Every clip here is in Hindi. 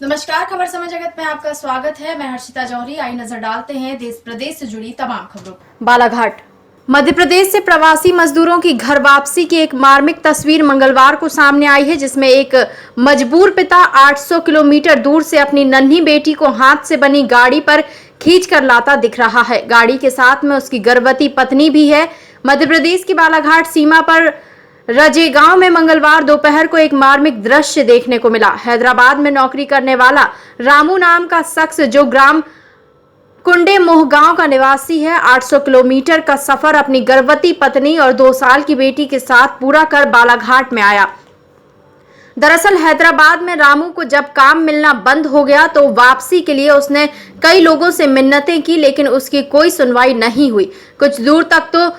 नमस्कार, खबर समय जगत में आपका स्वागत है। मैं हर्षिता जौहरी। आई नजर डालते हैं देश प्रदेश से जुड़ी तमाम खबरों। बालाघाट मध्य प्रदेश से प्रवासी मजदूरों की घर वापसी की एक मार्मिक तस्वीर मंगलवार को सामने आई है, जिसमें एक मजबूर पिता 800 किलोमीटर दूर से अपनी नन्ही बेटी को हाथ से बनी गाड़ी पर खींच कर लाता दिख रहा है। गाड़ी के साथ में उसकी गर्भवती पत्नी भी है। मध्य प्रदेश की बालाघाट सीमा पर रजेगांव में मंगलवार दोपहर को एक मार्मिक दृश्य देखने को मिला। हैदराबाद में नौकरी करने वाला रामू नाम का शख्स, जो ग्राम कुंडे मोहगांव का निवासी है, 800 किलोमीटर का सफर अपनी गर्भवती पत्नी और 2 साल की बेटी के साथ पूरा कर बालाघाट में आया। दरअसल हैदराबाद में रामू को जब काम मिलना बंद हो गया तो वापसी के लिए उसने कई लोगों से मिन्नतें की, लेकिन उसकी कोई सुनवाई नहीं हुई। कुछ दूर तक तो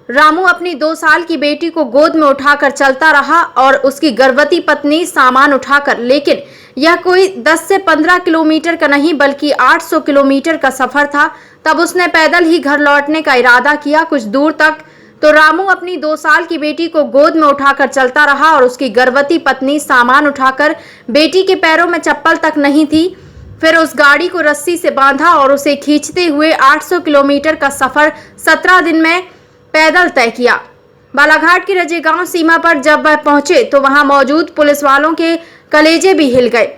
रामू अपनी 2 साल की बेटी को गोद में उठाकर चलता रहा और उसकी गर्भवती पत्नी सामान उठाकर, लेकिन यह कोई 10 से 15 किलोमीटर का नहीं बल्कि 800 किलोमीटर का सफर था। तब उसने पैदल ही घर लौटने का इरादा किया। कुछ दूर तक तो रामू अपनी 2 साल की बेटी को गोद में उठाकर चलता रहा और उसकी गर्भवती पत्नी सामान उठाकर, बेटी के पैरों में चप्पल तक नहीं थी, फिर उस गाड़ी को रस्सी से बांधा और उसे खींचते हुए 800 किलोमीटर का सफर 17 दिन में पैदल तय किया। बालाघाट की रजेगांव सीमा पर जब वह पहुंचे तो वहां मौजूद पुलिस वालों के कलेजे भी हिल गए।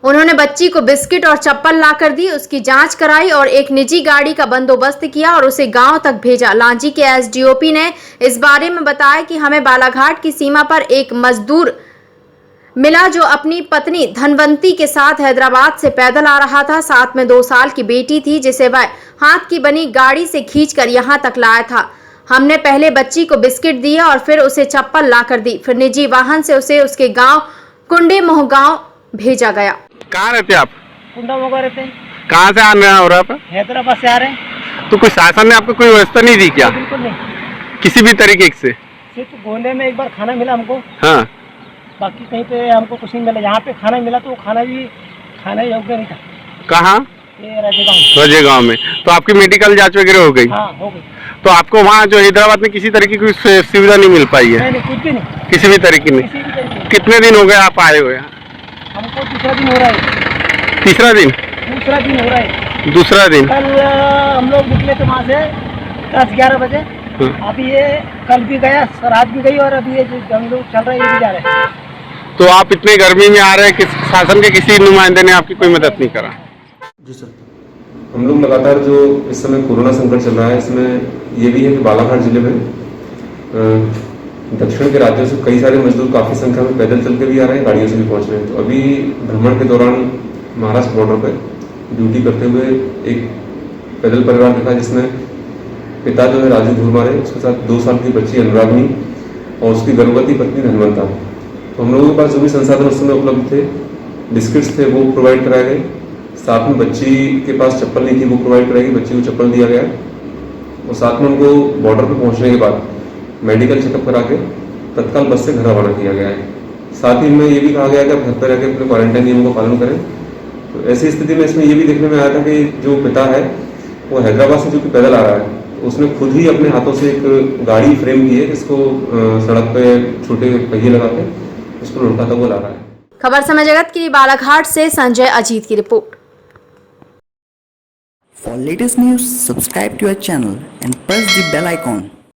उन्होंने बच्ची को बिस्किट और चप्पल लाकर दी, उसकी जांच कराई और एक निजी गाड़ी का बंदोबस्त किया और उसे गांव तक भेजा। लांजी के एसडीओपी ने इस बारे में बताया कि हमें बालाघाट की सीमा पर एक मजदूर मिला जो अपनी पत्नी धनवंती के साथ हैदराबाद से पैदल आ रहा था। साथ में 2 साल की बेटी थी, जिसे वह हाथ की बनी गाड़ी से खींचकर यहां तक लाया था। हमने पहले बच्ची को बिस्किट दिया और फिर उसे चप्पल लाकर दी, फिर निजी वाहन से उसे उसके गांव कुंडे मोहगांव भेजा गया। कहाँ रहते आप? कुंडा मोगा रहते हैं। कहाँ से आना हो रहा है आप? हैदराबाद से आ रहे हैं। तो कोई शासन ने आपको कोई व्यवस्था नहीं दी क्या? बिल्कुल नहीं, किसी भी तरीके से? सिर्फ गोंदे में एक बार खाना मिला हमको, हाँ, बाकी कहीं पे हमको कुछ नहीं मिला। यहाँ पे खाना मिला तो वो खाना भी खाने योग्य नहीं था। कहाँ? ये राजेगांव। रजेगांव में। तो आपकी मेडिकल जांच वगैरह हो गई? हाँ, हो गई। तो आपको वहाँ जो हैदराबाद में किसी तरीके की कोई सुविधा नहीं मिल पाई है? नहीं, कुछ भी नहीं, किसी भी तरीके नहीं। किसी भी तरीके नहीं। कितने दिन हो गए आप आए हुए? हमको दूसरा दिन हो रहा है। तीसरा दिन? दूसरा दिन हो रहा है। दूसरा दिन। कल हम लोग निकले थे वहाँ से 10-11 बजे। हाँ। अभी ये कल भी गया, रात भी गई और अभी ये जो हम लोग चल रहे हैं ये भी जा रहे हैं। तो आप इतने गर्मी में आ रहे हैं, शासन के किसी नुमाइंदे ने आपकी कोई मदद नहीं करा? जी सर, हम लोग लगातार जो इस समय कोरोना संकट चल रहा है, इसमें ये भी है कि बालाघाट जिले में दक्षिण के राज्यों से कई सारे मजदूर काफ़ी संख्या में पैदल चल के भी आ रहे हैं, गाड़ियों से भी पहुंच रहे हैं। तो अभी भ्रमण के दौरान महाराष्ट्र बॉर्डर पर ड्यूटी करते हुए एक पैदल परिवार दिखा, जिसमें पिता जो है राजू धुरमारे, उसके साथ 2 साल की बच्ची अनुरागनी और उसकी गर्भवती पत्नी धनवंता। तो हम लोगों के पास जो भी संसाधन उस समय उपलब्ध थे, बिस्किट्स थे वो प्रोवाइड कराए गए। साथ में बच्ची के पास चप्पल नहीं थी, वो प्रोवाइड कराई गई, बच्ची को चप्पल दिया गया। और साथ में उनको बॉर्डर पर पहुंचने के बाद मेडिकल चेकअप करा के तत्काल बस से घर रवाना किया गया है। साथ ही में ये भी कहा गया कि आप घर पर रहकर अपने क्वारंटाइन नियमों का पालन करें। तो ऐसी स्थिति में इसमें ये भी देखने में आया था कि जो पिता है वो हैदराबाद से जो कि पैदल आ रहा है, उसने खुद ही अपने हाथों से एक गाड़ी फ्रेम की है, जिसको सड़क पे छोटे पहिए लगा के उसको लुढ़काता हुआ ला रहा है। खबर समय जगत के लिए बालाघाट से संजय अजीत की report. For latest news, subscribe to our channel and press the bell icon.